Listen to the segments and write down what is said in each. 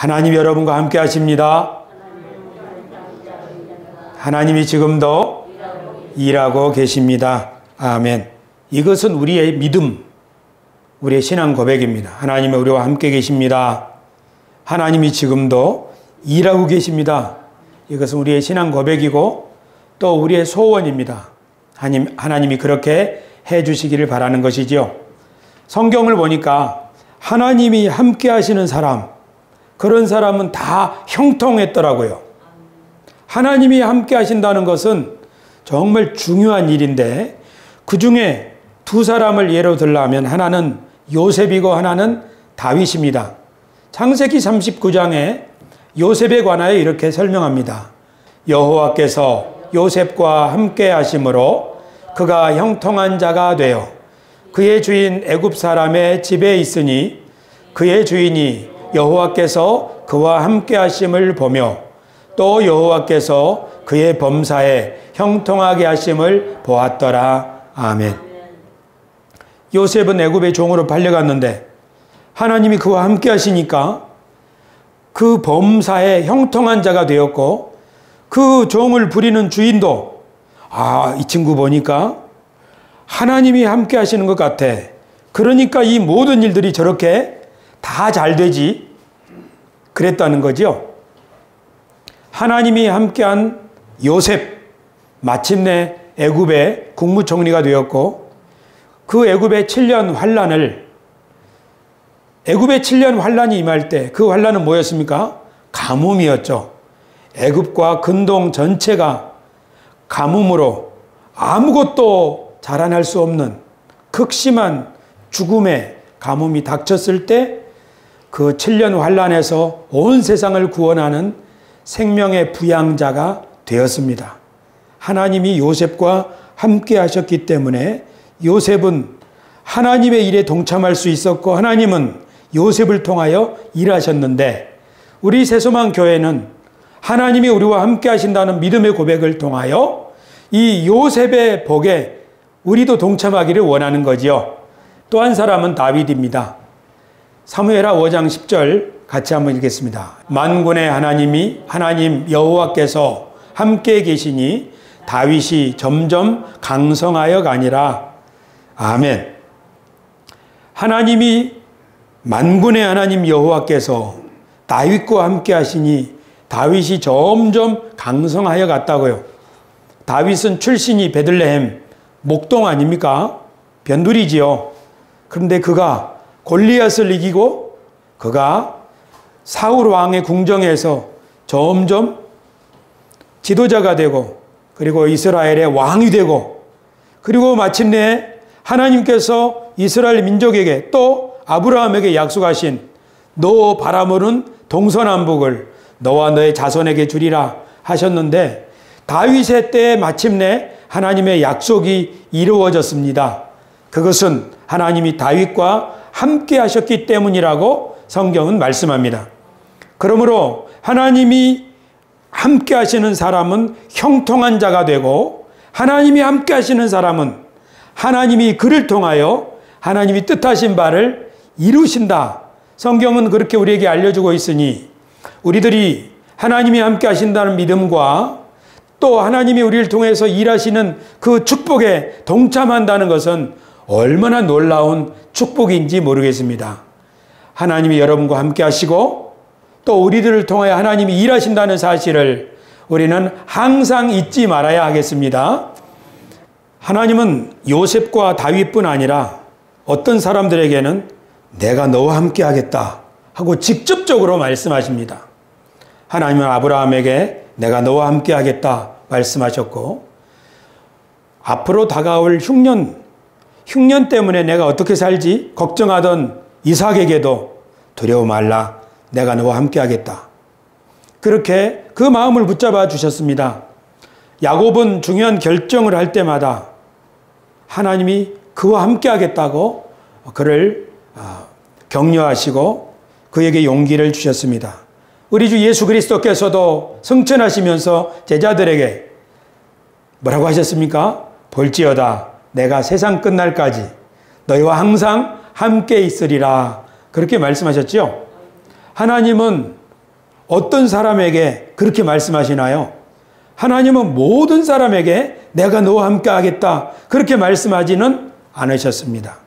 하나님 여러분과 함께 하십니다. 하나님이 지금도 일하고 계십니다. 아멘. 이것은 우리의 믿음, 우리의 신앙 고백입니다. 하나님이 우리와 함께 계십니다. 하나님이 지금도 일하고 계십니다. 이것은 우리의 신앙 고백이고 또 우리의 소원입니다. 하나님이 그렇게 해주시기를 바라는 것이지요. 성경을 보니까 하나님이 함께 하시는 사람, 그런 사람은 다 형통했더라고요. 하나님이 함께 하신다는 것은 정말 중요한 일인데 그 중에 두 사람을 예로 들라면 하나는 요셉이고 하나는 다윗입니다. 창세기 39장에 요셉에 관하여 이렇게 설명합니다. 여호와께서 요셉과 함께 하심으로 그가 형통한 자가 되어 그의 주인 애굽 사람의 집에 있으니 그의 주인이 여호와께서 그와 함께 하심을 보며 또 여호와께서 그의 범사에 형통하게 하심을 보았더라. 아멘. 요셉은 애굽의 종으로 팔려갔는데 하나님이 그와 함께 하시니까 그 범사에 형통한 자가 되었고 그 종을 부리는 주인도 이 친구 보니까 하나님이 함께 하시는 것 같아. 그러니까 이 모든 일들이 저렇게 다 잘 되지. 그랬다는 거죠. 하나님이 함께한 요셉, 마침내 애굽의 국무총리가 되었고 그 애굽의 7년 환란이 임할 때 그 환란은 뭐였습니까? 가뭄이었죠. 애굽과 근동 전체가 가뭄으로 아무것도 자라날 수 없는 극심한 죽음의 가뭄이 닥쳤을 때 그 7년 환란에서 온 세상을 구원하는 생명의 부양자가 되었습니다. 하나님이 요셉과 함께 하셨기 때문에 요셉은 하나님의 일에 동참할 수 있었고 하나님은 요셉을 통하여 일하셨는데 우리 새소망 교회는 하나님이 우리와 함께 하신다는 믿음의 고백을 통하여 이 요셉의 복에 우리도 동참하기를 원하는 거지요. 또 한 사람은 다윗입니다. 사무엘하 5장 10절 같이 한번 읽겠습니다. 만군의 하나님 여호와께서 함께 계시니 다윗이 점점 강성하여 가니라. 아멘. 하나님이 만군의 하나님 여호와께서 다윗과 함께 하시니 다윗이 점점 강성하여 갔다고요. 다윗은 출신이 베들레헴 목동 아닙니까? 변두리지요. 그런데 그가 골리앗을 이기고 그가 사울 왕의 궁정에서 점점 지도자가 되고 그리고 이스라엘의 왕이 되고 그리고 마침내 하나님께서 이스라엘 민족에게 또 아브라함에게 약속하신 너 바라보는 동서남북을 너와 너의 자손에게 주리라 하셨는데 다윗의 때에 마침내 하나님의 약속이 이루어졌습니다. 그것은 하나님이 다윗과 함께 하셨기 때문이라고 성경은 말씀합니다. 그러므로 하나님이 함께 하시는 사람은 형통한 자가 되고 하나님이 함께 하시는 사람은 하나님이 그를 통하여 하나님이 뜻하신 바를 이루신다. 성경은 그렇게 우리에게 알려주고 있으니 우리들이 하나님이 함께 하신다는 믿음과 또 하나님이 우리를 통해서 일하시는 그 축복에 동참한다는 것은 얼마나 놀라운 축복인지 모르겠습니다. 하나님이 여러분과 함께 하시고 또 우리들을 통하여 하나님이 일하신다는 사실을 우리는 항상 잊지 말아야 하겠습니다. 하나님은 요셉과 다윗뿐 아니라 어떤 사람들에게는 내가 너와 함께 하겠다 하고 직접적으로 말씀하십니다. 하나님은 아브라함에게 내가 너와 함께 하겠다 말씀하셨고 앞으로 다가올 흉년 때문에 내가 어떻게 살지 걱정하던 이삭에게도 두려워 말라 내가 너와 함께 하겠다. 그렇게 그 마음을 붙잡아 주셨습니다. 야곱은 중요한 결정을 할 때마다 하나님이 그와 함께 하겠다고 그를 격려하시고 그에게 용기를 주셨습니다. 우리 주 예수 그리스도께서도 승천하시면서 제자들에게 뭐라고 하셨습니까? 볼지어다 내가 세상 끝날까지 너희와 항상 함께 있으리라 그렇게 말씀하셨죠. 하나님은 어떤 사람에게 그렇게 말씀하시나요? 하나님은 모든 사람에게 내가 너와 함께 하겠다 그렇게 말씀하지는 않으셨습니다.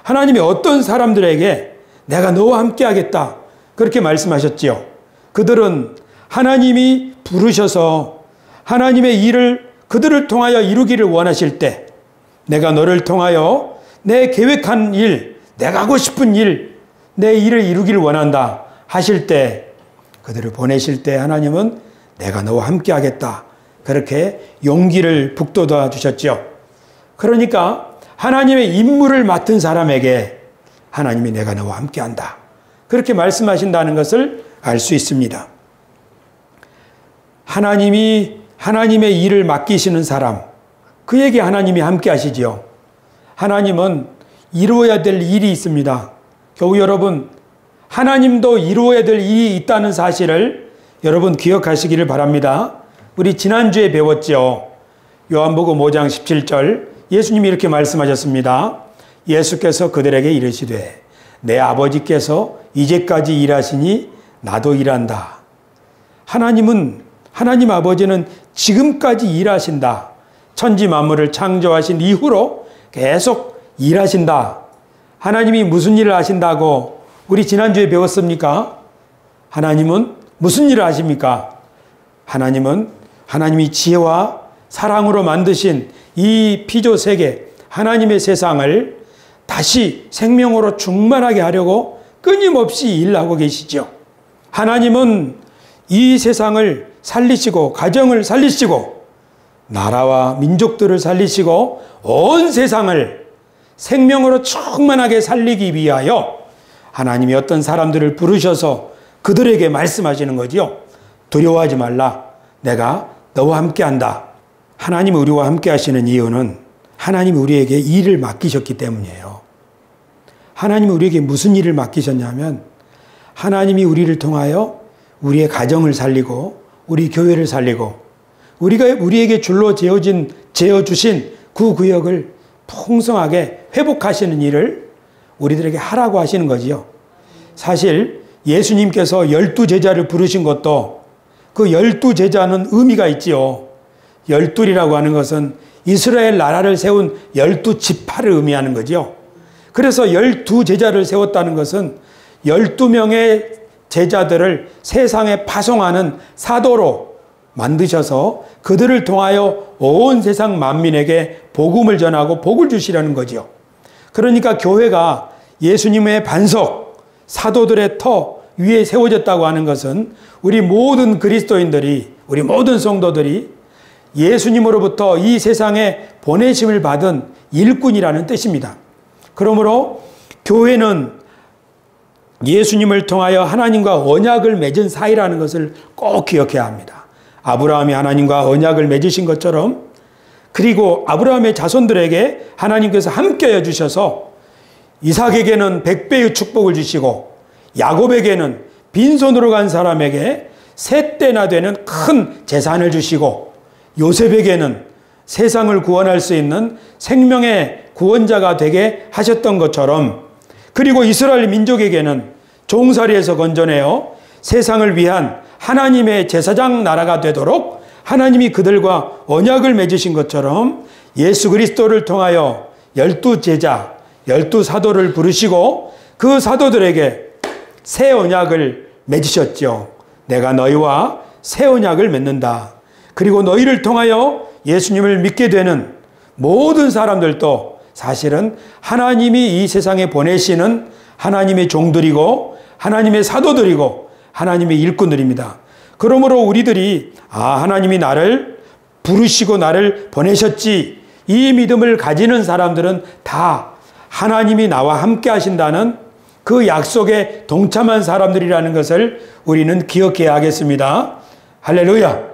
하나님이 어떤 사람들에게 내가 너와 함께 하겠다 그렇게 말씀하셨지요. 그들은 하나님이 부르셔서 하나님의 일을 그들을 통하여 이루기를 원하실 때, 내가 너를 통하여 내 계획한 일, 내가 하고 싶은 일, 내 일을 이루기를 원한다 하실 때, 그들을 보내실 때 하나님은 내가 너와 함께 하겠다 그렇게 용기를 북돋아 주셨죠. 그러니까 하나님의 임무를 맡은 사람에게 하나님이 내가 너와 함께 한다 그렇게 말씀하신다는 것을 알 수 있습니다. 하나님이 하나님의 일을 맡기시는 사람, 그에게 하나님이 함께 하시지요. 하나님은 이루어야 될 일이 있습니다. 교우 여러분, 하나님도 이루어야 될 일이 있다는 사실을 여러분 기억하시기를 바랍니다. 우리 지난주에 배웠죠. 요한복음 5장 17절 예수님이 이렇게 말씀하셨습니다. 예수께서 그들에게 이르시되 내 아버지께서 이제까지 일하시니 나도 일한다. 하나님 아버지는 지금까지 일하신다. 천지 만물을 창조하신 이후로 계속 일하신다. 하나님이 무슨 일을 하신다고 우리 지난주에 배웠습니까? 하나님은 무슨 일을 하십니까? 하나님은 하나님이 지혜와 사랑으로 만드신 이 피조 세계, 하나님의 세상을 다시 생명으로 충만하게 하려고 끊임없이 일하고 계시죠. 하나님은 이 세상을 살리시고 가정을 살리시고 나라와 민족들을 살리시고 온 세상을 생명으로 충만하게 살리기 위하여 하나님이 어떤 사람들을 부르셔서 그들에게 말씀하시는 거지요. 두려워하지 말라. 내가 너와 함께 한다. 하나님이 우리와 함께 하시는 이유는 하나님이 우리에게 일을 맡기셨기 때문이에요. 하나님이 우리에게 무슨 일을 맡기셨냐면 하나님이 우리를 통하여 우리의 가정을 살리고 우리 교회를 살리고 우리에게 줄로 재어주신 그 구역을 풍성하게 회복하시는 일을 우리들에게 하라고 하시는 거지요. 사실 예수님께서 12제자를 부르신 것도 그 12제자는 의미가 있지요. 12이라고 하는 것은 이스라엘 나라를 세운 12지파를 의미하는 거지요. 그래서 12제자를 세웠다는 것은 12명의 제자들을 세상에 파송하는 사도로 만드셔서 그들을 통하여 온 세상 만민에게 복음을 전하고 복을 주시려는 거지요. 그러니까 교회가 예수님의 반석, 사도들의 터 위에 세워졌다고 하는 것은 우리 모든 그리스도인들이, 우리 모든 성도들이 예수님으로부터 이 세상에 보내심을 받은 일꾼이라는 뜻입니다. 그러므로 교회는 예수님을 통하여 하나님과 언약을 맺은 사이라는 것을 꼭 기억해야 합니다. 아브라함이 하나님과 언약을 맺으신 것처럼, 그리고 아브라함의 자손들에게 하나님께서 함께해 주셔서 이삭에게는 100배의 축복을 주시고 야곱에게는 빈손으로 간 사람에게 세 때나 되는 큰 재산을 주시고 요셉에게는 세상을 구원할 수 있는 생명의 구원자가 되게 하셨던 것처럼, 그리고 이스라엘 민족에게는 종살이에서 건져내어 세상을 위한 하나님의 제사장 나라가 되도록 하나님이 그들과 언약을 맺으신 것처럼 예수 그리스도를 통하여 12제자, 12사도를 부르시고 그 사도들에게 새 언약을 맺으셨죠. 내가 너희와 새 언약을 맺는다. 그리고 너희를 통하여 예수님을 믿게 되는 모든 사람들도 사실은 하나님이 이 세상에 보내시는 하나님의 종들이고 하나님의 사도들이고 하나님의 일꾼들입니다. 그러므로 우리들이 하나님이 나를 부르시고 나를 보내셨지, 이 믿음을 가지는 사람들은 다 하나님이 나와 함께 하신다는 그 약속에 동참한 사람들이라는 것을 우리는 기억해야 하겠습니다. 할렐루야.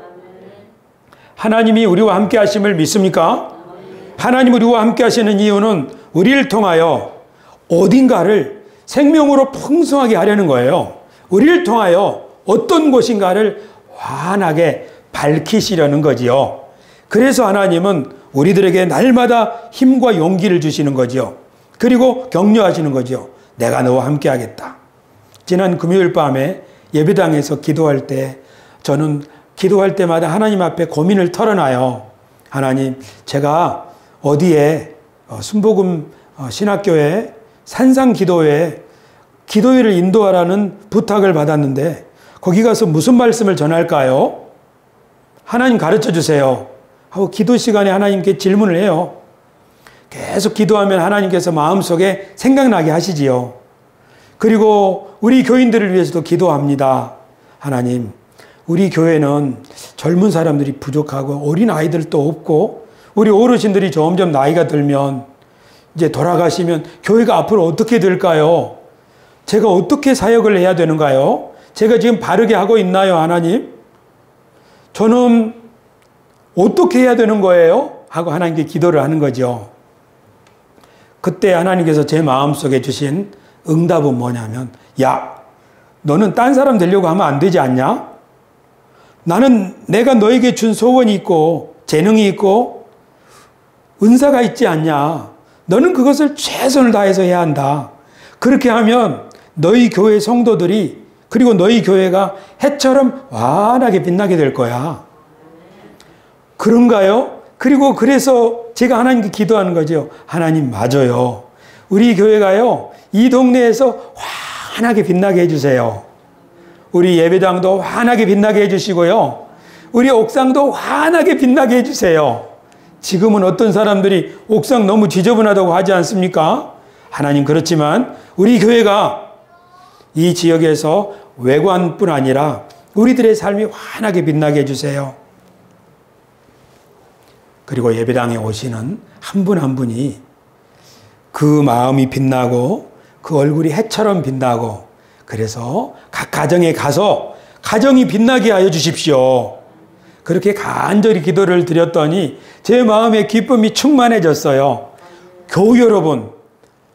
하나님이 우리와 함께 하심을 믿습니까? 하나님 우리와 함께 하시는 이유는 우리를 통하여 어딘가를 생명으로 풍성하게 하려는 거예요. 우리를 통하여 어떤 곳인가를 환하게 밝히시려는 거지요. 그래서 하나님은 우리들에게 날마다 힘과 용기를 주시는 거지요. 그리고 격려하시는 거지요. 내가 너와 함께 하겠다. 지난 금요일 밤에 예배당에서 기도할 때 저는 기도할 때마다 하나님 앞에 고민을 털어놔요. 하나님, 제가 어디에 순복음 신학교에 산상기도회 기도회를 인도하라는 부탁을 받았는데 거기 가서 무슨 말씀을 전할까요? 하나님 가르쳐 주세요 하고 기도 시간에 하나님께 질문을 해요. 계속 기도하면 하나님께서 마음속에 생각나게 하시지요. 그리고 우리 교인들을 위해서도 기도합니다. 하나님, 우리 교회는 젊은 사람들이 부족하고 어린 아이들도 없고 우리 어르신들이 점점 나이가 들면 이제 돌아가시면 교회가 앞으로 어떻게 될까요? 제가 어떻게 사역을 해야 되는가요? 제가 지금 바르게 하고 있나요, 하나님? 저는 어떻게 해야 되는 거예요? 하고 하나님께 기도를 하는 거죠. 그때 하나님께서 제 마음속에 주신 응답은 뭐냐면, 야, 너는 딴 사람 되려고 하면 안 되지 않냐? 나는 내가 너에게 준 소원이 있고 재능이 있고 은사가 있지 않냐? 너는 그것을 최선을 다해서 해야 한다. 그렇게 하면 너희 교회 성도들이 그리고 너희 교회가 해처럼 환하게 빛나게 될 거야. 그런가요? 그리고 그래서 제가 하나님께 기도하는 거죠. 하나님, 맞아요. 우리 교회가요, 이 동네에서 환하게 빛나게 해주세요. 우리 예배당도 환하게 빛나게 해주시고요. 우리 옥상도 환하게 빛나게 해주세요. 지금은 어떤 사람들이 옥상 너무 지저분하다고 하지 않습니까? 하나님, 그렇지만 우리 교회가 이 지역에서 외관뿐 아니라 우리들의 삶이 환하게 빛나게 해주세요. 그리고 예배당에 오시는 한 분 한 분이 그 마음이 빛나고 그 얼굴이 해처럼 빛나고 그래서 각 가정에 가서 가정이 빛나게 하여 주십시오. 그렇게 간절히 기도를 드렸더니 제 마음에 기쁨이 충만해졌어요. 교우 여러분,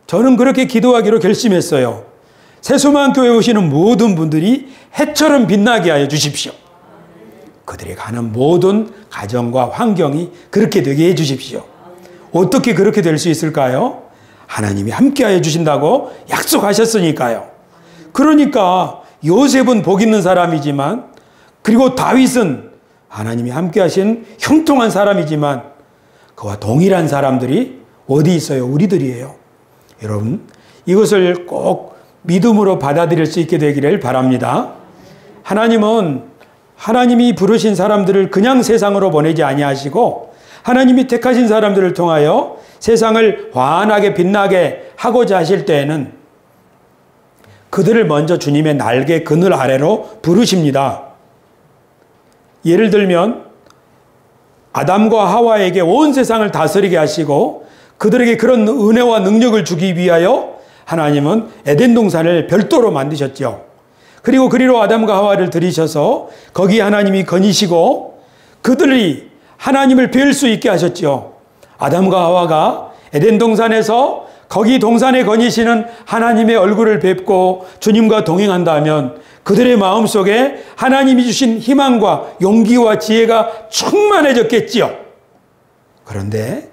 저는 그렇게 기도하기로 결심했어요. 새소망교회 오시는 모든 분들이 해처럼 빛나게 하여 주십시오. 그들이 가는 모든 가정과 환경이 그렇게 되게 해 주십시오. 어떻게 그렇게 될 수 있을까요? 하나님이 함께 하여 주신다고 약속하셨으니까요. 그러니까 요셉은 복 있는 사람이지만, 그리고 다윗은 하나님이 함께 하신 형통한 사람이지만 그와 동일한 사람들이 어디 있어요? 우리들이에요. 여러분, 이것을 꼭 믿음으로 받아들일 수 있게 되기를 바랍니다. 하나님이 부르신 사람들을 그냥 세상으로 보내지 아니하시고 하나님이 택하신 사람들을 통하여 세상을 환하게 빛나게 하고자 하실 때에는 그들을 먼저 주님의 날개 그늘 아래로 부르십니다. 예를 들면 아담과 하와에게 온 세상을 다스리게 하시고 그들에게 그런 은혜와 능력을 주기 위하여 하나님은 에덴 동산을 별도로 만드셨죠. 그리고 그리로 아담과 하와를 들이셔서 거기 하나님이 거니시고 그들이 하나님을 뵐 수 있게 하셨죠. 아담과 하와가 에덴 동산에서 거기 동산에 거니시는 하나님의 얼굴을 뵙고 주님과 동행한다면 그들의 마음속에 하나님이 주신 희망과 용기와 지혜가 충만해졌겠지요. 그런데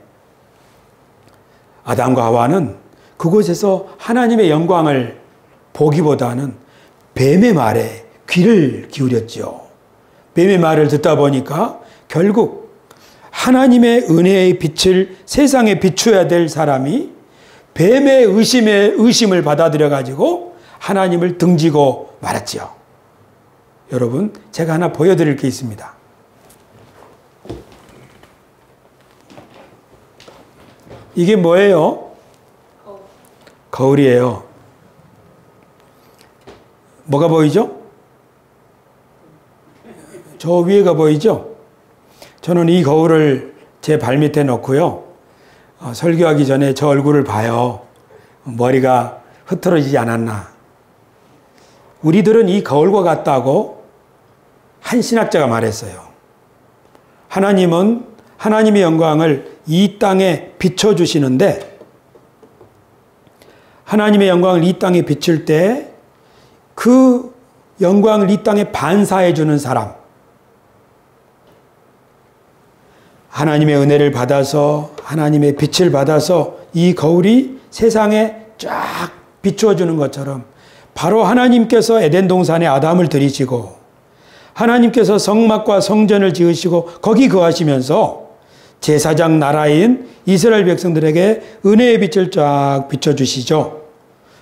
아담과 하와는 그곳에서 하나님의 영광을 보기보다는 뱀의 말에 귀를 기울였죠. 뱀의 말을 듣다 보니까 결국 하나님의 은혜의 빛을 세상에 비춰야 될 사람이 뱀의 의심을 받아들여 가지고 하나님을 등지고 말았죠. 여러분, 제가 하나 보여드릴 게 있습니다. 이게 뭐예요? 거울이에요. 뭐가 보이죠? 저 위에가 보이죠? 저는 이 거울을 제 발밑에 놓고요. 설교하기 전에 저 얼굴을 봐요. 머리가 흐트러지지 않았나. 우리들은 이 거울과 같다고 한 신학자가 말했어요. 하나님은 하나님의 영광을 이 땅에 비춰주시는데 하나님의 영광을 이 땅에 비칠 때 그 영광을 이 땅에 반사해 주는 사람, 하나님의 은혜를 받아서 하나님의 빛을 받아서 이 거울이 세상에 쫙 비추어주는 것처럼 바로 하나님께서 에덴 동산에 아담을 들이시고 하나님께서 성막과 성전을 지으시고 거기 거하시면서 제사장 나라인 이스라엘 백성들에게 은혜의 빛을 쫙 비춰주시죠.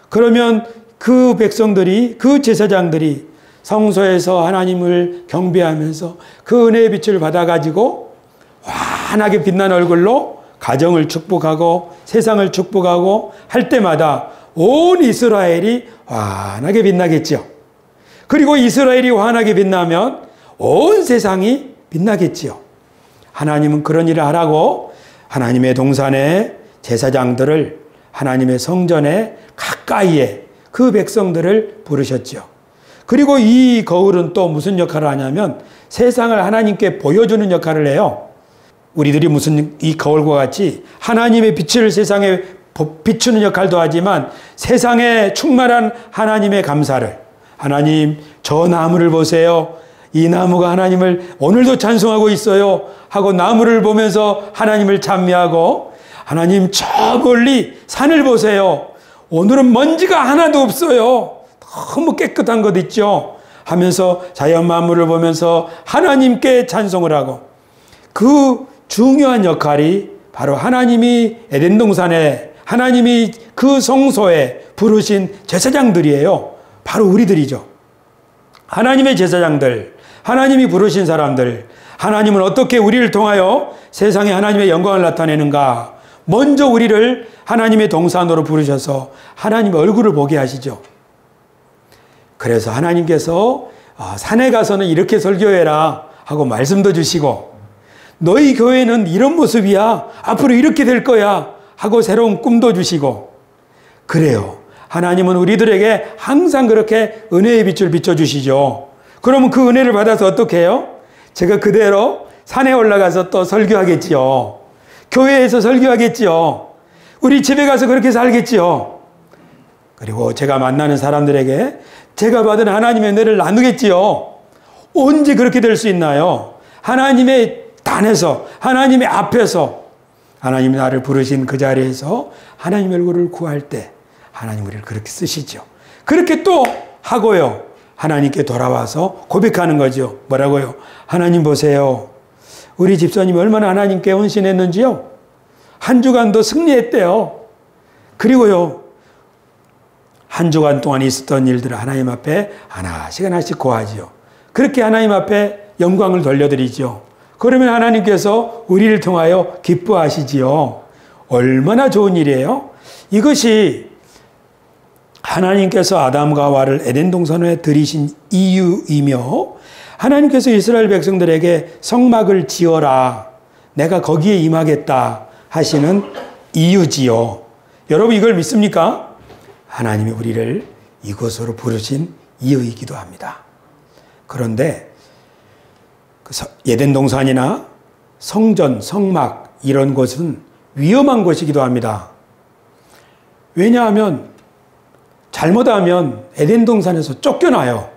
그러면 그 백성들이, 그 제사장들이 성소에서 하나님을 경배하면서 그 은혜의 빛을 받아가지고 환하게 빛난 얼굴로 가정을 축복하고 세상을 축복하고 할 때마다 온 이스라엘이 환하게 빛나겠죠. 그리고 이스라엘이 환하게 빛나면 온 세상이 빛나겠지요. 하나님은 그런 일을 하라고 하나님의 동산에 제사장들을 하나님의 성전에 가까이에 그 백성들을 부르셨죠. 그리고 이 거울은 또 무슨 역할을 하냐면 세상을 하나님께 보여주는 역할을 해요. 우리들이 무슨 이 거울과 같이 하나님의 빛을 세상에 비추는 역할도 하지만 세상에 충만한 하나님의 감사를, 하나님 저 나무를 보세요. 이 나무가 하나님을 오늘도 찬송하고 있어요 하고 나무를 보면서 하나님을 찬미하고, 하나님 저 멀리 산을 보세요. 오늘은 먼지가 하나도 없어요. 너무 깨끗한 것 있죠 하면서 자연 만물을 보면서 하나님께 찬송을 하고, 그 중요한 역할이 바로 하나님이 에덴 동산에, 하나님이 그 성소에 부르신 제사장들이에요. 바로 우리들이죠. 하나님의 제사장들, 하나님이 부르신 사람들, 하나님은 어떻게 우리를 통하여 세상에 하나님의 영광을 나타내는가? 먼저 우리를 하나님의 동산으로 부르셔서 하나님의 얼굴을 보게 하시죠. 그래서 하나님께서 산에 가서는 이렇게 설교해라 하고 말씀도 주시고, 너희 교회는 이런 모습이야, 앞으로 이렇게 될 거야 하고 새로운 꿈도 주시고, 그래요. 하나님은 우리들에게 항상 그렇게 은혜의 빛을 비춰주시죠. 그러면 그 은혜를 받아서 어떻게 해요? 제가 그대로 산에 올라가서 또 설교하겠지요. 교회에서 설교하겠지요. 우리 집에 가서 그렇게 살겠지요. 그리고 제가 만나는 사람들에게 제가 받은 하나님의 은혜를 나누겠지요. 언제 그렇게 될 수 있나요? 하나님의 단에서, 하나님의 앞에서, 하나님이 나를 부르신 그 자리에서 하나님의 얼굴을 구할 때 하나님 우리를 그렇게 쓰시죠. 그렇게 또 하고요. 하나님께 돌아와서 고백하는 거죠. 뭐라고요? 하나님 보세요. 우리 집사님이 얼마나 하나님께 헌신했는지요. 한 주간도 승리했대요. 그리고요, 한 주간 동안 있었던 일들을 하나님 앞에 하나씩 하나씩 고하지요. 그렇게 하나님 앞에 영광을 돌려드리죠. 그러면 하나님께서 우리를 통하여 기뻐하시지요. 얼마나 좋은 일이에요. 이것이 하나님께서 아담과 하와를 에덴 동산에 들이신 이유이며, 하나님께서 이스라엘 백성들에게 성막을 지어라, 내가 거기에 임하겠다 하시는 이유지요. 여러분 이걸 믿습니까? 하나님이 우리를 이곳으로 부르신 이유이기도 합니다. 그런데 에덴 동산이나 성전, 성막 이런 곳은 위험한 곳이기도 합니다. 왜냐하면 잘못하면 에덴 동산에서 쫓겨나요.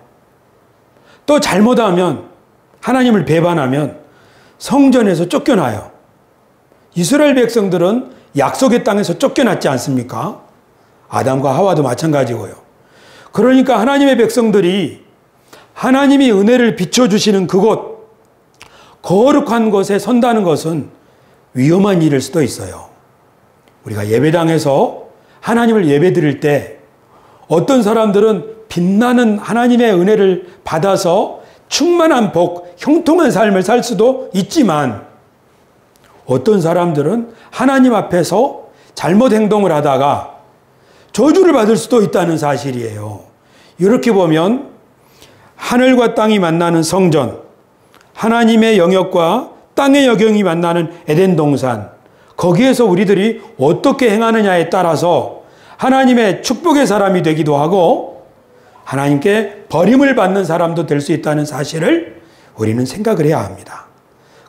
또 잘못하면 하나님을 배반하면 성전에서 쫓겨나요. 이스라엘 백성들은 약속의 땅에서 쫓겨났지 않습니까? 아담과 하와도 마찬가지고요. 그러니까 하나님의 백성들이 하나님이 은혜를 비춰주시는 그곳, 거룩한 곳에 선다는 것은 위험한 일일 수도 있어요. 우리가 예배당에서 하나님을 예배드릴 때 어떤 사람들은 빛나는 하나님의 은혜를 받아서 충만한 복, 형통한 삶을 살 수도 있지만, 어떤 사람들은 하나님 앞에서 잘못 행동을 하다가 저주를 받을 수도 있다는 사실이에요. 이렇게 보면 하늘과 땅이 만나는 성전, 하나님의 영역과 땅의 영역이 만나는 에덴 동산, 거기에서 우리들이 어떻게 행하느냐에 따라서 하나님의 축복의 사람이 되기도 하고 하나님께 버림을 받는 사람도 될 수 있다는 사실을 우리는 생각을 해야 합니다.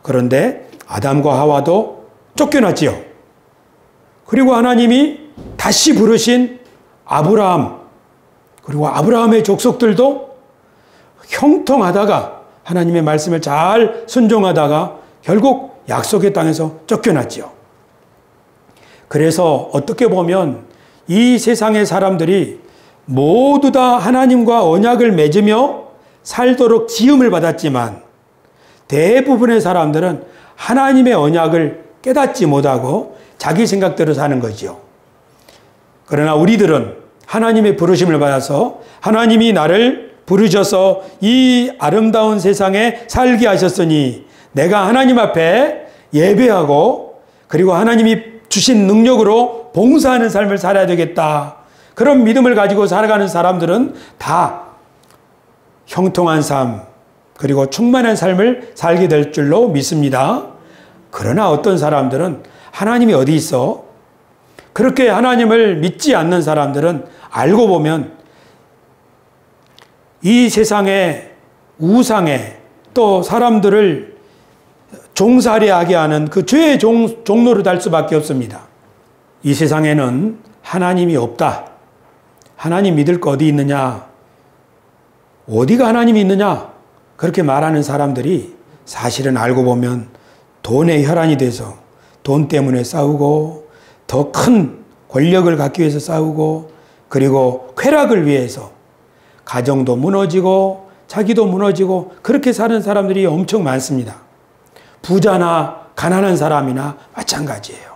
그런데 아담과 하와도 쫓겨났지요. 그리고 하나님이 다시 부르신 아브라함, 그리고 아브라함의 족속들도 형통하다가 하나님의 말씀을 잘 순종하다가 결국 약속의 땅에서 쫓겨났지요. 그래서 어떻게 보면 이 세상의 사람들이 모두 다 하나님과 언약을 맺으며 살도록 지음을 받았지만 대부분의 사람들은 하나님의 언약을 깨닫지 못하고 자기 생각대로 사는 거지요. 그러나 우리들은 하나님의 부르심을 받아서 하나님이 나를 부르셔서 이 아름다운 세상에 살게 하셨으니 내가 하나님 앞에 예배하고 그리고 하나님이 주신 능력으로 봉사하는 삶을 살아야 되겠다. 그런 믿음을 가지고 살아가는 사람들은 다 형통한 삶 그리고 충만한 삶을 살게 될 줄로 믿습니다. 그러나 어떤 사람들은 하나님이 어디 있어? 그렇게 하나님을 믿지 않는 사람들은 알고 보면 이 세상의 우상에 또 사람들을 종살이하게 하는 그 죄의 종로를 달 수밖에 없습니다. 이 세상에는 하나님이 없다. 하나님 믿을 거 어디 있느냐? 어디가 하나님이 있느냐? 그렇게 말하는 사람들이 사실은 알고 보면 돈의 혈안이 돼서 돈 때문에 싸우고 더 큰 권력을 갖기 위해서 싸우고 그리고 쾌락을 위해서 가정도 무너지고 자기도 무너지고 그렇게 사는 사람들이 엄청 많습니다. 부자나 가난한 사람이나 마찬가지예요.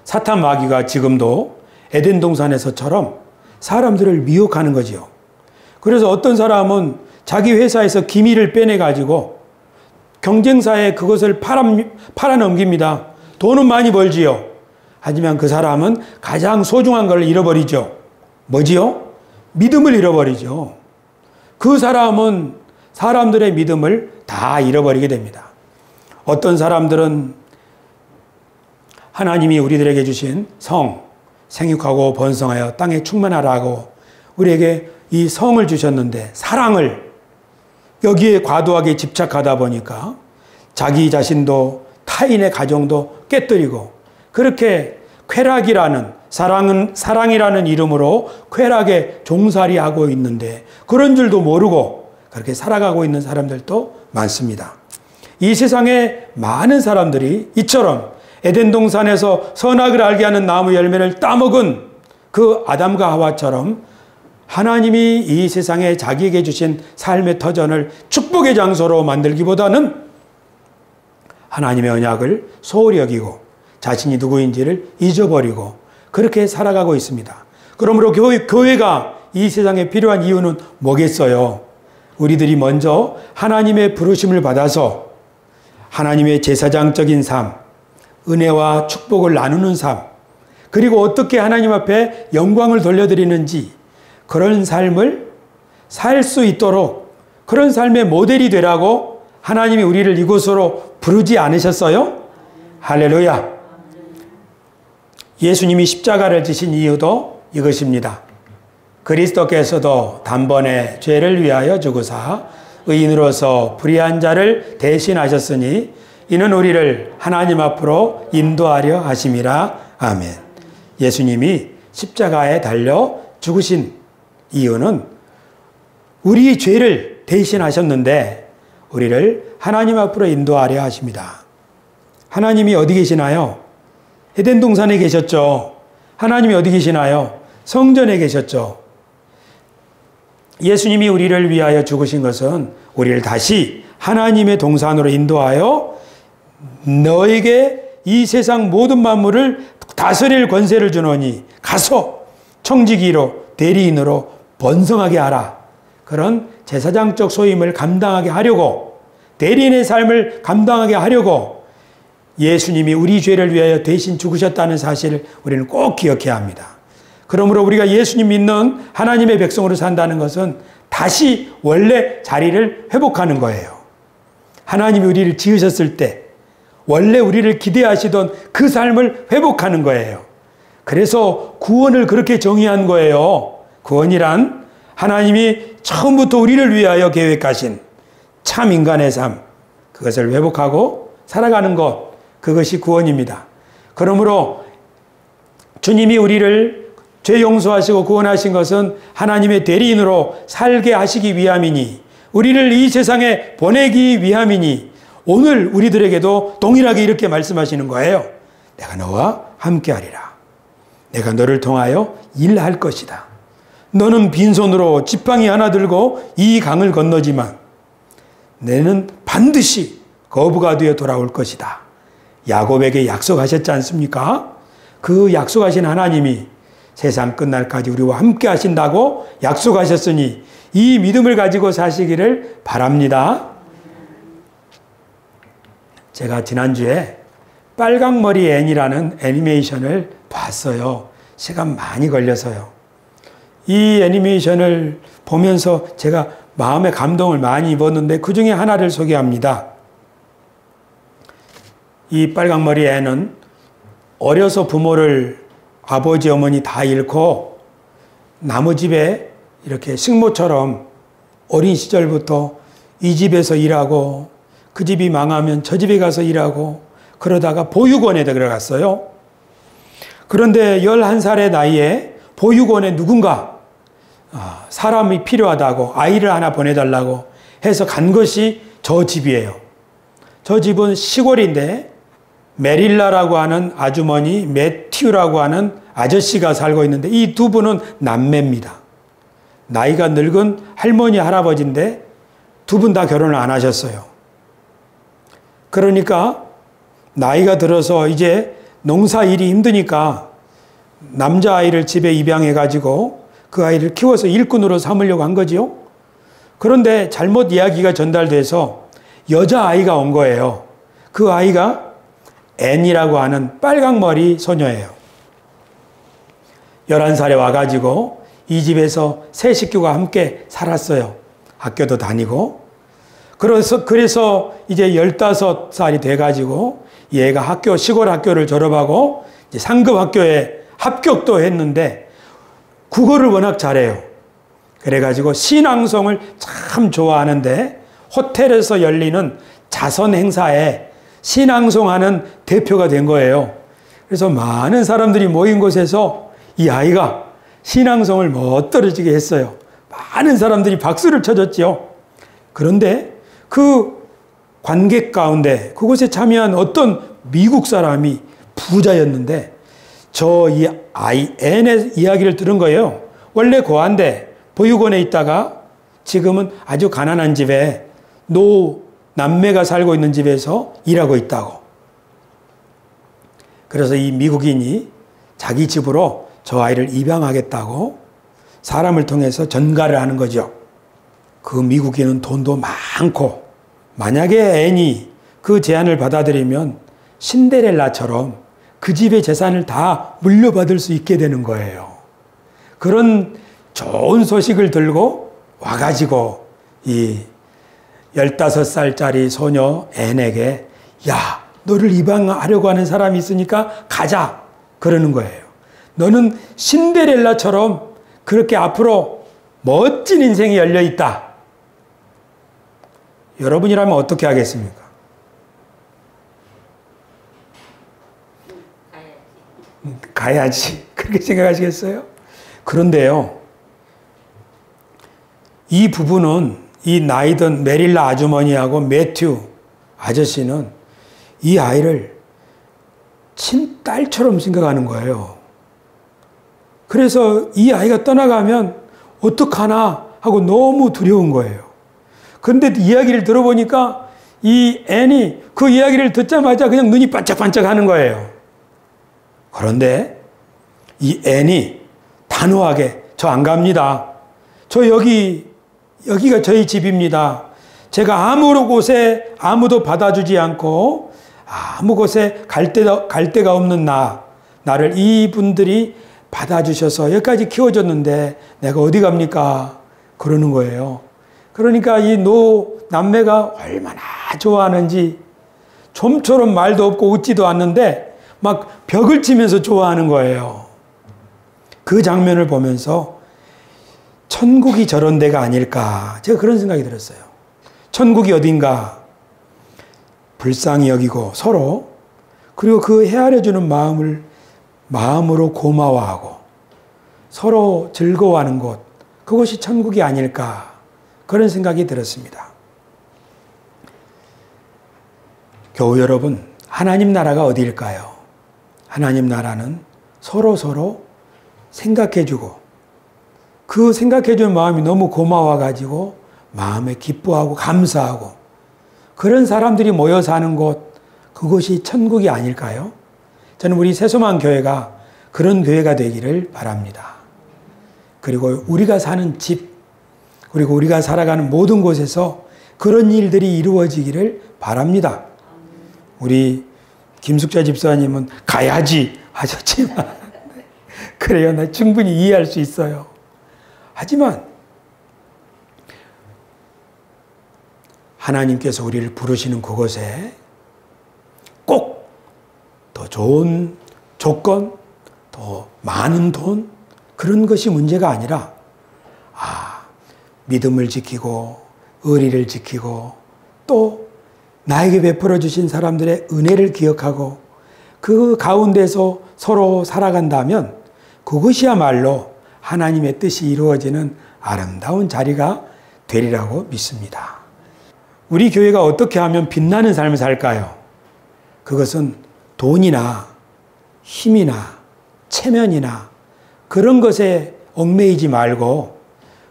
사탄 마귀가 지금도 에덴 동산에서처럼 사람들을 미혹하는 거지요. 그래서 어떤 사람은 자기 회사에서 기밀을 빼내가지고 경쟁사에 그것을 팔아넘깁니다. 돈은 많이 벌지요. 하지만 그 사람은 가장 소중한 걸 잃어버리죠. 뭐지요? 믿음을 잃어버리죠. 그 사람은 사람들의 믿음을 다 잃어버리게 됩니다. 어떤 사람들은 하나님이 우리들에게 주신 성, 생육하고 번성하여 땅에 충만하라고 우리에게 이 성을 주셨는데 사랑을 여기에 과도하게 집착하다 보니까 자기 자신도 타인의 가정도 깨뜨리고 그렇게 쾌락이라는 사랑이라는 이름으로 쾌락에 종살이하고 있는데 그런 줄도 모르고 그렇게 살아가고 있는 사람들도 많습니다. 이 세상에 많은 사람들이 이처럼 에덴 동산에서 선악을 알게 하는 나무 열매를 따먹은 그 아담과 하와처럼 하나님이 이 세상에 자기에게 주신 삶의 터전을 축복의 장소로 만들기보다는 하나님의 언약을 소홀히 여기고 자신이 누구인지를 잊어버리고 그렇게 살아가고 있습니다. 그러므로 교회가 이 세상에 필요한 이유는 뭐겠어요? 우리들이 먼저 하나님의 부르심을 받아서 하나님의 제사장적인 삶, 은혜와 축복을 나누는 삶, 그리고 어떻게 하나님 앞에 영광을 돌려드리는지 그런 삶을 살 수 있도록 그런 삶의 모델이 되라고 하나님이 우리를 이곳으로 부르지 않으셨어요? 할렐루야. 예수님이 십자가를 지신 이유도 이것입니다. 그리스도께서도 단번에 죄를 위하여 죽으사 의인으로서 불의한 자를 대신하셨으니 이는 우리를 하나님 앞으로 인도하려 하심이라. 아멘. 예수님이 십자가에 달려 죽으신 이유는 우리 죄를 대신하셨는데 우리를 하나님 앞으로 인도하려 하십니다. 하나님이 어디 계시나요? 에덴 동산에 계셨죠. 하나님이 어디 계시나요? 성전에 계셨죠. 예수님이 우리를 위하여 죽으신 것은 우리를 다시 하나님의 동산으로 인도하여 너에게 이 세상 모든 만물을 다스릴 권세를 주노니 가서 청지기로 대리인으로 번성하게 하라. 그런 제사장적 소임을 감당하게 하려고 대리인의 삶을 감당하게 하려고 예수님이 우리 죄를 위하여 대신 죽으셨다는 사실을 우리는 꼭 기억해야 합니다. 그러므로 우리가 예수님 믿는 하나님의 백성으로 산다는 것은 다시 원래 자리를 회복하는 거예요. 하나님이 우리를 지으셨을 때 원래 우리를 기대하시던 그 삶을 회복하는 거예요. 그래서 구원을 그렇게 정의한 거예요. 구원이란 하나님이 처음부터 우리를 위하여 계획하신 참 인간의 삶, 그것을 회복하고 살아가는 것, 그것이 구원입니다. 그러므로 주님이 우리를 죄 용서하시고 구원하신 것은 하나님의 대리인으로 살게 하시기 위함이니 우리를 이 세상에 보내기 위함이니 오늘 우리들에게도 동일하게 이렇게 말씀하시는 거예요. 내가 너와 함께하리라. 내가 너를 통하여 일할 것이다. 너는 빈손으로 지팡이 하나 들고 이 강을 건너지만 너는 반드시 거부가 되어 돌아올 것이다. 야곱에게 약속하셨지 않습니까? 그 약속하신 하나님이 세상 끝날까지 우리와 함께 하신다고 약속하셨으니 이 믿음을 가지고 사시기를 바랍니다. 제가 지난주에 빨강머리 앤이라는 애니메이션을 봤어요. 시간 많이 걸려서요. 이 애니메이션을 보면서 제가 마음의 감동을 많이 입었는데 그 중에 하나를 소개합니다. 이 빨강머리 앤은 어려서 부모를 아버지 어머니 다 잃고 나무집에 이렇게 식모처럼 어린 시절부터 이 집에서 일하고 그 집이 망하면 저 집에 가서 일하고 그러다가 보육원에 들어갔어요. 그런데 11살의 나이에 보육원에 누군가 사람이 필요하다고 아이를 하나 보내달라고 해서 간 것이 저 집이에요. 저 집은 시골인데 메릴라라고 하는 아주머니, 매튜라고 하는 아저씨가 살고 있는데 이 두 분은 남매입니다. 나이가 늙은 할머니, 할아버지인데 두 분 다 결혼을 안 하셨어요. 그러니까 나이가 들어서 이제 농사 일이 힘드니까 남자아이를 집에 입양해가지고 그 아이를 키워서 일꾼으로 삼으려고 한 거지요. 그런데 잘못 이야기가 전달돼서 여자아이가 온 거예요. 그 아이가 앤이라고 하는 빨강머리 소녀예요. 11살에 와가지고 이 집에서 세 식구가 함께 살았어요. 학교도 다니고. 그래서 이제 15살이 돼가지고 얘가 시골 학교를 졸업하고 이제 상급 학교에 합격도 했는데 국어를 워낙 잘해요. 그래가지고 신앙송을 참 좋아하는데 호텔에서 열리는 자선 행사에 신앙송하는 대표가 된 거예요. 그래서 많은 사람들이 모인 곳에서 이 아이가 신앙송을 멋들어지게 했어요. 많은 사람들이 박수를 쳐줬지요. 그런데 그 관객 가운데 그곳에 참여한 어떤 미국 사람이 부자였는데 이 아이 앤의 이야기를 들은 거예요. 원래 고아인데 보육원에 있다가 지금은 아주 가난한 집에 남매가 살고 있는 집에서 일하고 있다고. 그래서 이 미국인이 자기 집으로 저 아이를 입양하겠다고 사람을 통해서 전가를 하는 거죠. 그 미국인은 돈도 많고 만약에 앤이 그 제안을 받아들이면 신데렐라처럼 그 집의 재산을 다 물려받을 수 있게 되는 거예요. 그런 좋은 소식을 들고 와가지고 이 15살짜리 소녀 앤에게 야, 너를 입양하려고 하는 사람이 있으니까 가자 그러는 거예요. 너는 신데렐라처럼 그렇게 앞으로 멋진 인생이 열려있다. 여러분이라면 어떻게 하겠습니까? 가야지. 그렇게 생각하시겠어요? 그런데요, 이 부부는 이 나이든 메릴라 아주머니하고 매튜 아저씨는 이 아이를 친딸처럼 생각하는 거예요. 그래서 이 아이가 떠나가면 어떡하나 하고 너무 두려운 거예요. 그런데 이야기를 들어보니까 이 앤이 그 이야기를 듣자마자 그냥 눈이 반짝반짝 하는 거예요. 그런데 이 앤이 단호하게 저 안 갑니다. 저 여기가 저희 집입니다. 제가 아무 곳에 아무도 받아주지 않고 아무 곳에 갈 데가 없는 나를 이분들이 받아주셔서 여기까지 키워줬는데 내가 어디 갑니까? 그러는 거예요. 그러니까 이 남매가 얼마나 좋아하는지 좀처럼 말도 없고 웃지도 않는데 막 벽을 치면서 좋아하는 거예요. 그 장면을 보면서 천국이 저런 데가 아닐까 제가 그런 생각이 들었어요. 천국이 어딘가 불쌍히 여기고 서로 그리고 그 헤아려주는 마음으로 고마워하고 서로 즐거워하는 곳 그것이 천국이 아닐까 그런 생각이 들었습니다. 교우 여러분, 하나님 나라가 어디일까요? 하나님 나라는 서로 생각해주고 그 생각해주는 마음이 너무 고마워가지고 마음에 기뻐하고 감사하고 그런 사람들이 모여 사는 곳, 그것이 천국이 아닐까요? 저는 우리 새소망 교회가 그런 교회가 되기를 바랍니다. 그리고 우리가 사는 집, 그리고 우리가 살아가는 모든 곳에서 그런 일들이 이루어지기를 바랍니다. 우리 김숙자 집사님은 가야지 하셨지만 그래요. 나 충분히 이해할 수 있어요. 하지만 하나님께서 우리를 부르시는 그곳에 꼭 더 좋은 조건, 더 많은 돈, 그런 것이 문제가 아니라 믿음을 지키고 의리를 지키고 또 나에게 베풀어 주신 사람들의 은혜를 기억하고 그 가운데서 서로 살아간다면 그것이야말로 하나님의 뜻이 이루어지는 아름다운 자리가 되리라고 믿습니다. 우리 교회가 어떻게 하면 빛나는 삶을 살까요? 그것은 돈이나 힘이나 체면이나 그런 것에 얽매이지 말고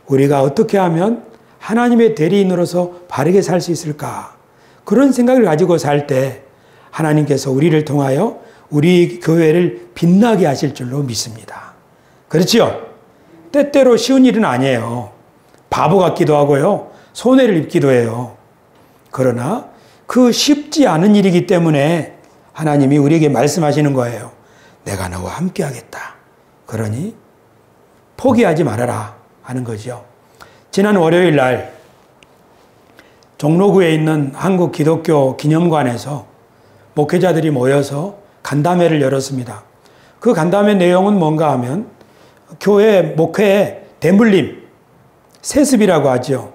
우리가 어떻게 하면 하나님의 대리인으로서 바르게 살 수 있을까? 그런 생각을 가지고 살 때 하나님께서 우리를 통하여 우리 교회를 빛나게 하실 줄로 믿습니다. 그렇지요? 때때로 쉬운 일은 아니에요. 바보 같기도 하고요. 손해를 입기도 해요. 그러나 그 쉽지 않은 일이기 때문에 하나님이 우리에게 말씀하시는 거예요. 내가 너와 함께 하겠다. 그러니 포기하지 말아라 하는 거죠. 지난 월요일 날 종로구에 있는 한국 기독교 기념관에서 목회자들이 모여서 간담회를 열었습니다. 그 간담회 내용은 뭔가 하면 교회 목회의 대물림, 세습이라고 하죠.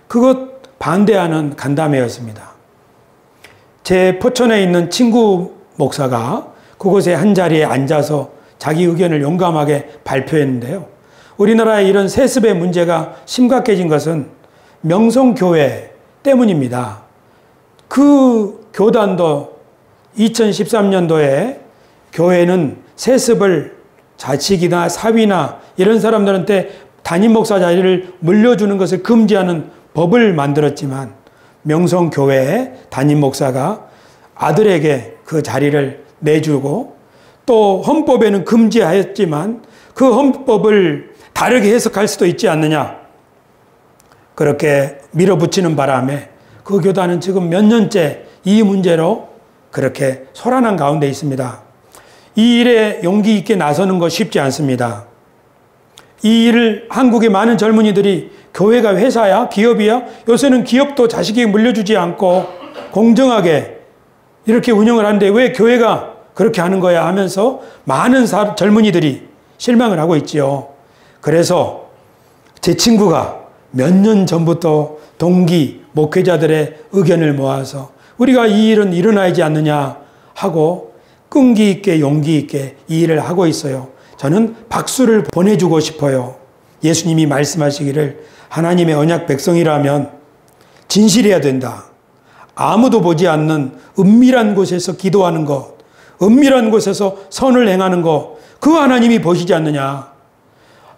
그것 반대하는 간담회였습니다. 제 포천에 있는 친구 목사가 그곳에 한 자리에 앉아서 자기 의견을 용감하게 발표했는데요. 우리나라의 이런 세습의 문제가 심각해진 것은 명성교회 때문입니다. 그 교단도 2013년도에 교회는 세습을 자식이나 사위나 이런 사람들한테 담임 목사 자리를 물려주는 것을 금지하는 법을 만들었지만 명성교회의 담임 목사가 아들에게 그 자리를 내주고 또 헌법에는 금지하였지만 그 헌법을 다르게 해석할 수도 있지 않느냐. 그렇게 밀어붙이는 바람에 그 교단은 지금 몇 년째 이 문제로 그렇게 소란한 가운데 있습니다. 이 일에 용기 있게 나서는 거 쉽지 않습니다. 이 일을 한국의 많은 젊은이들이 교회가 회사야? 기업이야? 요새는 기업도 자식에게 물려주지 않고 공정하게 이렇게 운영을 하는데 왜 교회가 그렇게 하는 거야 하면서 많은 젊은이들이 실망을 하고 있지요. 그래서 제 친구가 몇 년 전부터 동기, 목회자들의 의견을 모아서 우리가 이 일은 일어나야지 않느냐 하고 끈기 있게 용기 있게 이 일을 하고 있어요. 저는 박수를 보내주고 싶어요. 예수님이 말씀하시기를 하나님의 언약 백성이라면 진실해야 된다. 아무도 보지 않는 은밀한 곳에서 기도하는 것, 은밀한 곳에서 선을 행하는 것, 그 하나님이 보시지 않느냐.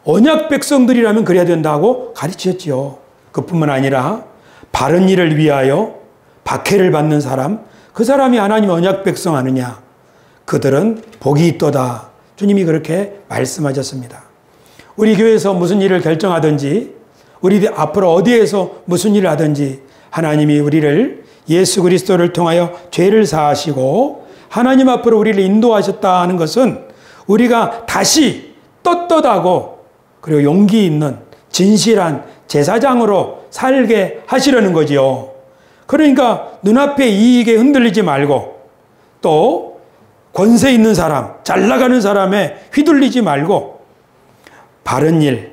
언약 백성들이라면 그래야 된다고 가르쳤지요. 그뿐만 아니라 바른 일을 위하여 박해를 받는 사람, 그 사람이 하나님의 언약 백성 아느냐. 그들은 복이 있도다. 주님이 그렇게 말씀하셨습니다. 우리 교회에서 무슨 일을 결정하든지 우리 앞으로 어디에서 무슨 일을 하든지 하나님이 우리를 예수 그리스도를 통하여 죄를 사하시고 하나님 앞으로 우리를 인도하셨다는 것은 우리가 다시 떳떳하고 그리고 용기 있는 진실한 제사장으로 살게 하시려는 거지요. 그러니까 눈앞의 이익에 흔들리지 말고 또 권세 있는 사람, 잘 나가는 사람에 휘둘리지 말고 바른 일,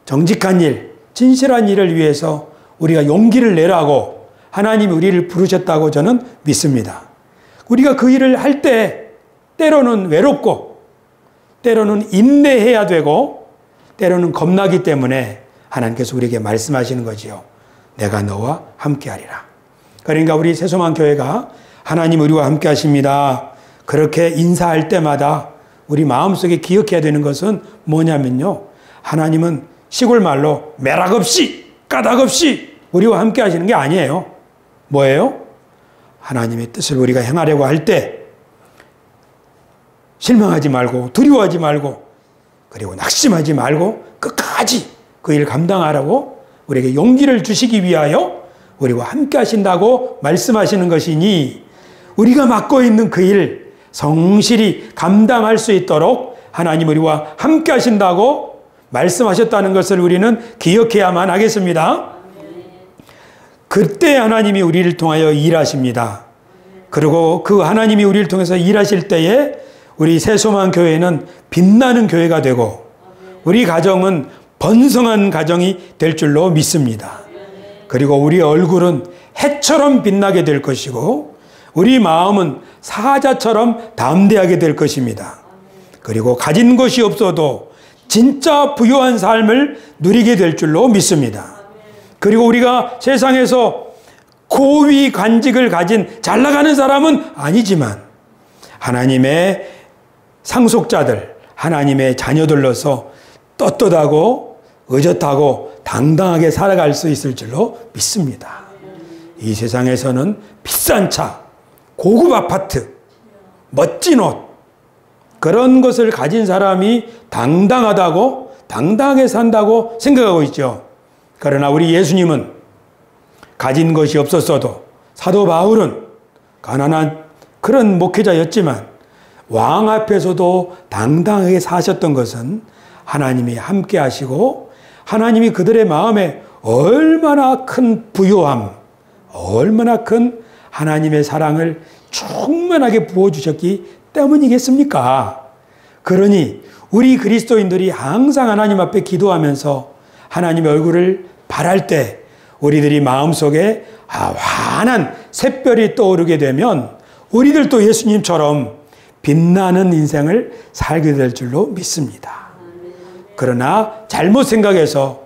정직한 일, 진실한 일을 위해서 우리가 용기를 내라고 하나님이 우리를 부르셨다고 저는 믿습니다. 우리가 그 일을 할 때 때로는 외롭고 때로는 인내해야 되고 때로는 겁나기 때문에 하나님께서 우리에게 말씀하시는 거지요. 내가 너와 함께하리라. 그러니까 우리 새소망 교회가 하나님 우리와 함께 하십니다. 그렇게 인사할 때마다 우리 마음속에 기억해야 되는 것은 뭐냐면요. 하나님은 시골 말로 매락 없이 까닭 없이 우리와 함께 하시는 게 아니에요. 뭐예요? 하나님의 뜻을 우리가 행하려고 할 때 실망하지 말고 두려워하지 말고 그리고 낙심하지 말고 끝까지 그 일 감당하라고 우리에게 용기를 주시기 위하여 우리와 함께 하신다고 말씀하시는 것이니 우리가 맡고 있는 그 일 성실히 감당할 수 있도록 하나님 우리와 함께 하신다고 말씀하셨다는 것을 우리는 기억해야만 하겠습니다. 그때 하나님이 우리를 통하여 일하십니다. 그리고 그 하나님이 우리를 통해서 일하실 때에 우리 새소망 교회는 빛나는 교회가 되고 우리 가정은 번성한 가정이 될 줄로 믿습니다. 그리고 우리 얼굴은 해처럼 빛나게 될 것이고 우리 마음은 사자처럼 담대하게 될 것입니다. 그리고 가진 것이 없어도 진짜 부유한 삶을 누리게 될 줄로 믿습니다. 그리고 우리가 세상에서 고위 관직을 가진 잘 나가는 사람은 아니지만 하나님의 상속자들, 하나님의 자녀들로서 떳떳하고 의젓하고 당당하게 살아갈 수 있을 줄로 믿습니다. 이 세상에서는 비싼 차, 고급 아파트, 멋진 옷 그런 것을 가진 사람이 당당하다고 당당하게 산다고 생각하고 있죠. 그러나 우리 예수님은 가진 것이 없었어도 사도 바울은 가난한 그런 목회자였지만 왕 앞에서도 당당하게 사셨던 것은 하나님이 함께 하시고 하나님이 그들의 마음에 얼마나 큰 부요함, 얼마나 큰 하나님의 사랑을 충만하게 부어주셨기 때문이겠습니까? 그러니 우리 그리스도인들이 항상 하나님 앞에 기도하면서 하나님의 얼굴을 바랄 때 우리들이 마음속에 환한 샛별이 떠오르게 되면 우리들도 예수님처럼 빛나는 인생을 살게 될 줄로 믿습니다. 그러나 잘못 생각해서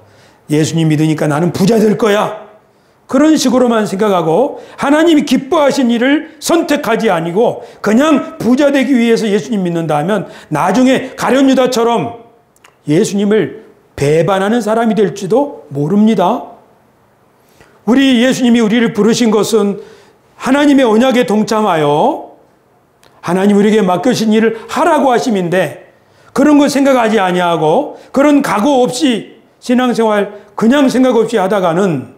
예수님 믿으니까 나는 부자 될 거야. 그런 식으로만 생각하고 하나님이 기뻐하신 일을 선택하지 아니고 그냥 부자 되기 위해서 예수님 믿는다 하면 나중에 가룟 유다처럼 예수님을 배반하는 사람이 될지도 모릅니다. 우리 예수님이 우리를 부르신 것은 하나님의 언약에 동참하여 하나님 우리에게 맡겨신 일을 하라고 하심인데 그런 거 생각하지 아니하고 그런 각오 없이 신앙생활 그냥 생각 없이 하다가는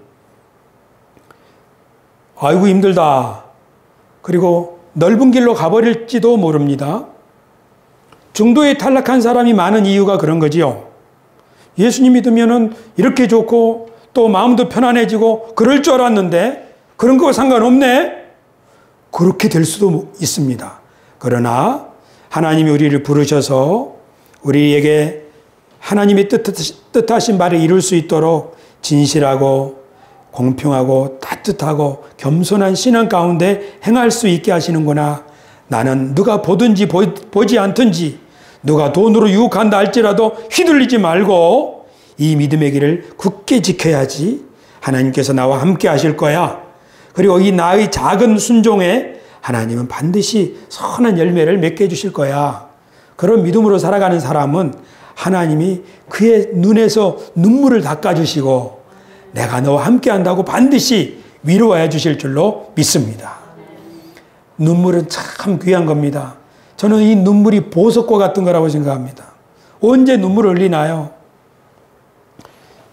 아이고 힘들다. 그리고 넓은 길로 가버릴지도 모릅니다. 중도에 탈락한 사람이 많은 이유가 그런 거지요. 예수님 믿으면은 이렇게 좋고 또 마음도 편안해지고 그럴 줄 알았는데 그런 거 상관없네. 그렇게 될 수도 있습니다. 그러나 하나님이 우리를 부르셔서 우리에게 하나님의 뜻하신 바를 이룰 수 있도록 진실하고 공평하고 따뜻하고 겸손한 신앙 가운데 행할 수 있게 하시는구나. 나는 누가 보든지 보지 않든지 누가 돈으로 유혹한다 할지라도 휘둘리지 말고 이 믿음의 길을 굳게 지켜야지 하나님께서 나와 함께 하실 거야. 그리고 이 나의 작은 순종에 하나님은 반드시 선한 열매를 맺게 해주실 거야. 그런 믿음으로 살아가는 사람은 하나님이 그의 눈에서 눈물을 닦아주시고 내가 너와 함께 한다고 반드시 위로해 주실 줄로 믿습니다. 눈물은 참 귀한 겁니다. 저는 이 눈물이 보석과 같은 거라고 생각합니다. 언제 눈물을 흘리나요?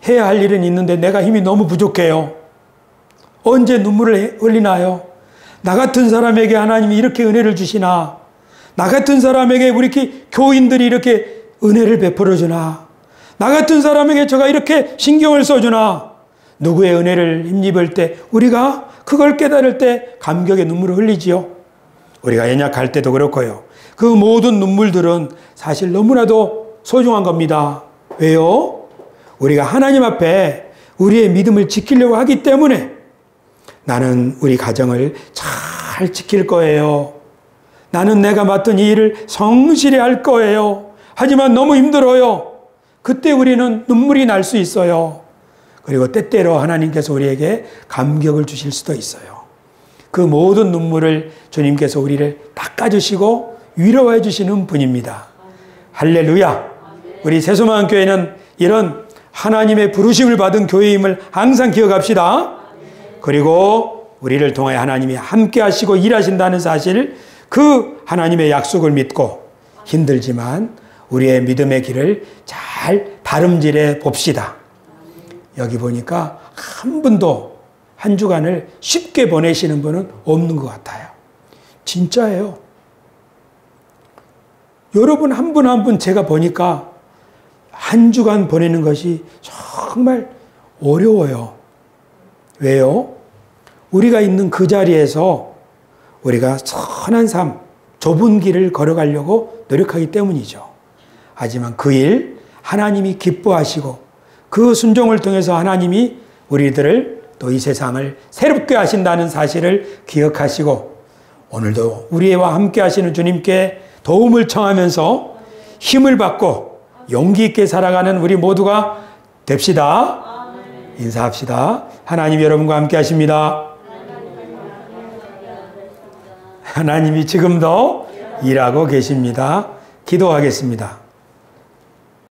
해야 할 일은 있는데 내가 힘이 너무 부족해요. 언제 눈물을 흘리나요? 나 같은 사람에게 하나님이 이렇게 은혜를 주시나? 나 같은 사람에게 우리 교인들이 이렇게 은혜를 베풀어 주나? 나 같은 사람에게 저가 이렇게 신경을 써주나? 누구의 은혜를 힘입을 때 우리가 그걸 깨달을 때 감격의 눈물을 흘리지요. 우리가 연약할 때도 그렇고요. 그 모든 눈물들은 사실 너무나도 소중한 겁니다. 왜요? 우리가 하나님 앞에 우리의 믿음을 지키려고 하기 때문에 나는 우리 가정을 잘 지킬 거예요. 나는 내가 맡은 이 일을 성실히 할 거예요. 하지만 너무 힘들어요. 그때 우리는 눈물이 날 수 있어요. 그리고 때때로 하나님께서 우리에게 감격을 주실 수도 있어요. 그 모든 눈물을 주님께서 우리를 닦아주시고 위로해 주시는 분입니다. 할렐루야. 우리 새소망교회는 이런 하나님의 부르심을 받은 교회임을 항상 기억합시다. 그리고 우리를 통하여 하나님이 함께 하시고 일하신다는 사실, 그 하나님의 약속을 믿고 힘들지만 우리의 믿음의 길을 잘 다름질해 봅시다. 여기 보니까 한 분도 한 주간을 쉽게 보내시는 분은 없는 것 같아요. 진짜예요. 여러분 한 분 한 분 제가 보니까 한 주간 보내는 것이 정말 어려워요. 왜요? 우리가 있는 그 자리에서 우리가 선한 삶, 좁은 길을 걸어가려고 노력하기 때문이죠. 하지만 그 일 하나님이 기뻐하시고 그 순종을 통해서 하나님이 우리들을 또 이 세상을 새롭게 하신다는 사실을 기억하시고 오늘도 우리와 함께 하시는 주님께 도움을 청하면서 힘을 받고 용기 있게 살아가는 우리 모두가 됩시다. 인사합시다. 하나님 여러분과 함께 하십니다. 하나님이 지금도 일하고 계십니다. 기도하겠습니다.